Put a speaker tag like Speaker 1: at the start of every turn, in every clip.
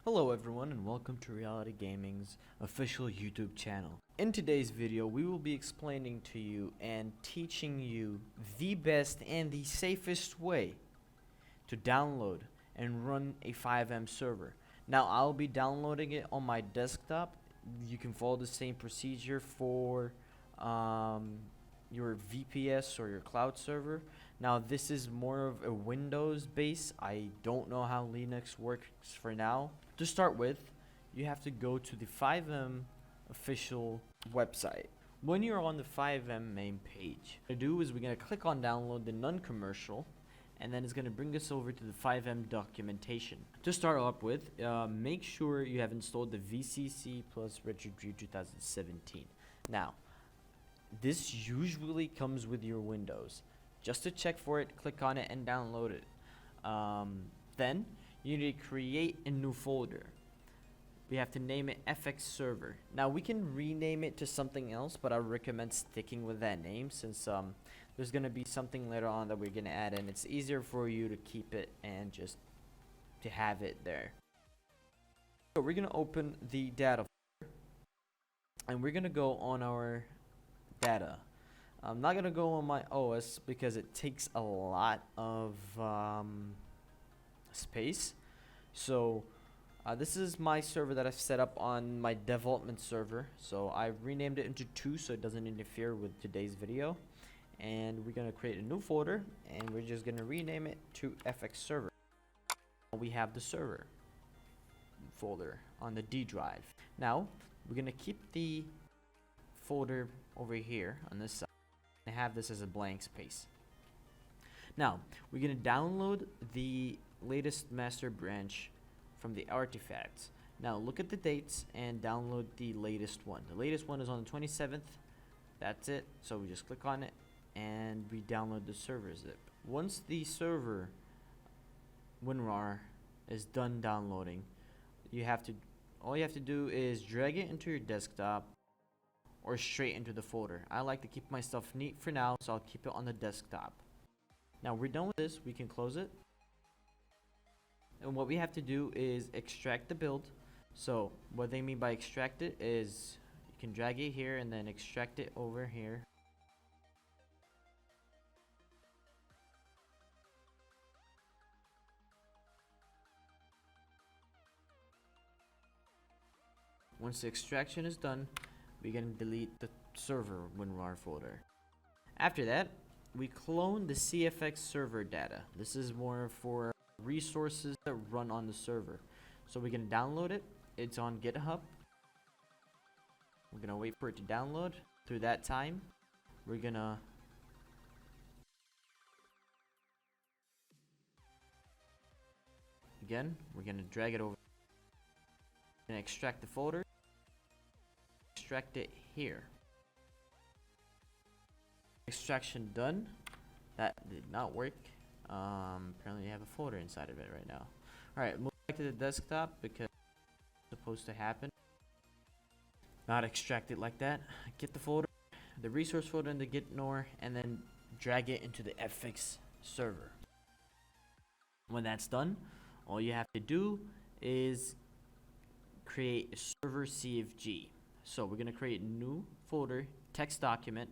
Speaker 1: Hello everyone and welcome to Reality Gaming's official YouTube channel. In today's video we will be explaining to you and teaching you the best and the safest way to download and run a FiveM server. Now I'll be downloading it on my desktop. You can follow the same procedure for your VPS or your cloud server. Now this is more of a Windows base. I don't know how Linux works for now. To start with, you have to go to the FiveM official website. When you're on the FiveM main page, what we're gonna do is we're gonna click on download the non-commercial, and then it's gonna bring us over to the FiveM documentation. To start off with, make sure you have installed the VCC plus Retrograde 2017. Now, this usually comes with your Windows. Just to check for it, click on it and download it. Then you need to create a new folder. We have to name it FX server. Now we can rename it to something else, but I recommend sticking with that name since there's gonna be something later on that we're gonna add in. It's easier for you to keep it and just to have it there. So we're gonna open the data folder and we're gonna go on our data. I'm not gonna go on my OS because it takes a lot of space. So this is my server that I've set up on my development server. So I renamed it into 2 so it doesn't interfere with today's video. And we're gonna create a new folder and we're just gonna rename it to FX server. We have the server folder on the D drive. Now we're gonna keep the folder over here on this side and have this as a blank space. Now we're gonna download the latest master branch from the artifacts. Now look at the dates and download the latest one. The latest one is on the 27th. That's it. So we just click on it and we download the server zip. Once the server WinRAR is done downloading, all you have to do is drag it into your desktop or straight into the folder. I like to keep my stuff neat for now, so I'll keep it on the desktop. Now we're done with this, we can close it. And what we have to do is extract the build. So what they mean by extract it is you can drag it here and then extract it over here. Once the extraction is done, we're going to delete the server WinRAR folder. After that, we clone the CFX server data. This is more for resources that run on the server. So we're going to download it. It's on GitHub. We're going to wait for it to download. Through that time, we're going to drag it over and extract the folder. Extract it here. Extraction done. That did not work. Apparently you have a folder inside of it right now. Alright, move back to the desktop because it's supposed to happen. Not extract it like that. Get the folder, the resource folder in the git.nor, and then drag it into the FX server. When that's done, all you have to do is create a server CFG. So we're going to create a new folder, text document,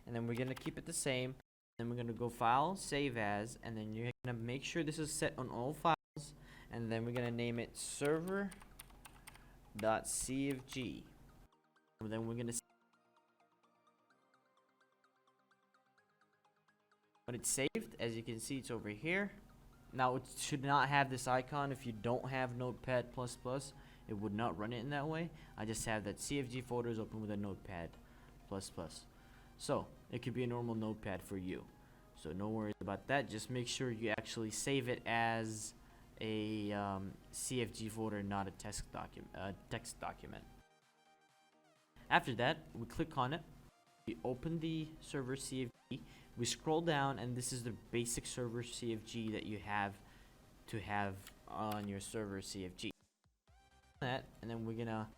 Speaker 1: and then we're going to keep it the same. Then we're going to go file, save as, and then you're going to make sure this is set on all files, and then we're going to name it server.cfg. And then we're going to when it's saved, as you can see, it's over here. Now it should not have this icon. If you don't have Notepad++, it would not run it in that way. I just have that CFG folder is open with a Notepad++. So it could be a normal notepad for you. So no worries about that. Just make sure you actually save it as a CFG folder, not a text document. After that, we click on it. We open the server CFG. We scroll down, and this is the basic server CFG that you have to have on your server CFG. That, and then we're gonna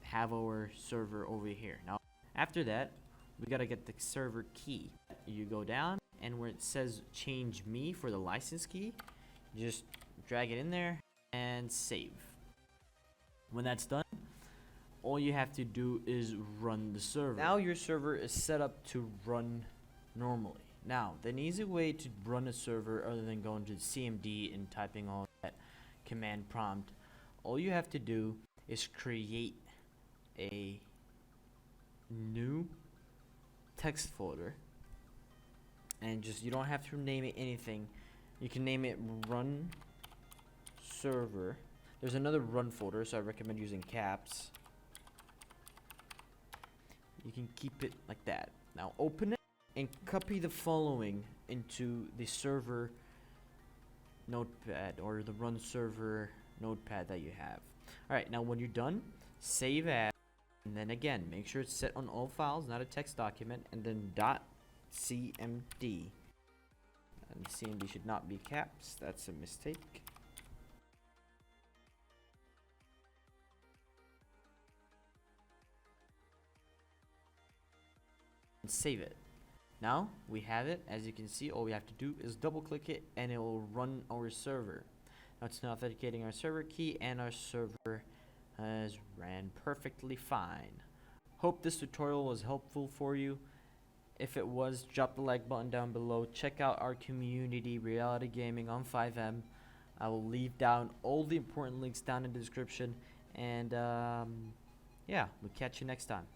Speaker 1: have our server over here. Now, after that, we gotta get the server key. You go down, and where it says change me for the license key, just drag it in there and save. When that's done, all you have to do is run the server. Now your server is set up to run normally. Now, an easy way to run a server other than going to CMD and typing all that command prompt, all you have to do is create a new text folder, and just, you don't have to name it anything. You can name it run server. There's another run folder, so I recommend using caps. You can keep it like that. Now open it and copy the following into the server notepad, or the run server notepad that you have. Alright, now when you're done, save as, and then again, make sure it's set on all files, not a text document, and then .cmd. And CMD should not be caps, that's a mistake. And save it. Now we have it. As you can see, all we have to do is double click it and it will run our server. Now it's now authenticating our server key, and our server has ran perfectly fine. Hope this tutorial was helpful for you. If it was, drop the like button down below. Check out our community, Reality Gaming, on FiveM. I will leave down all the important links down in the description, and yeah, we'll catch you next time.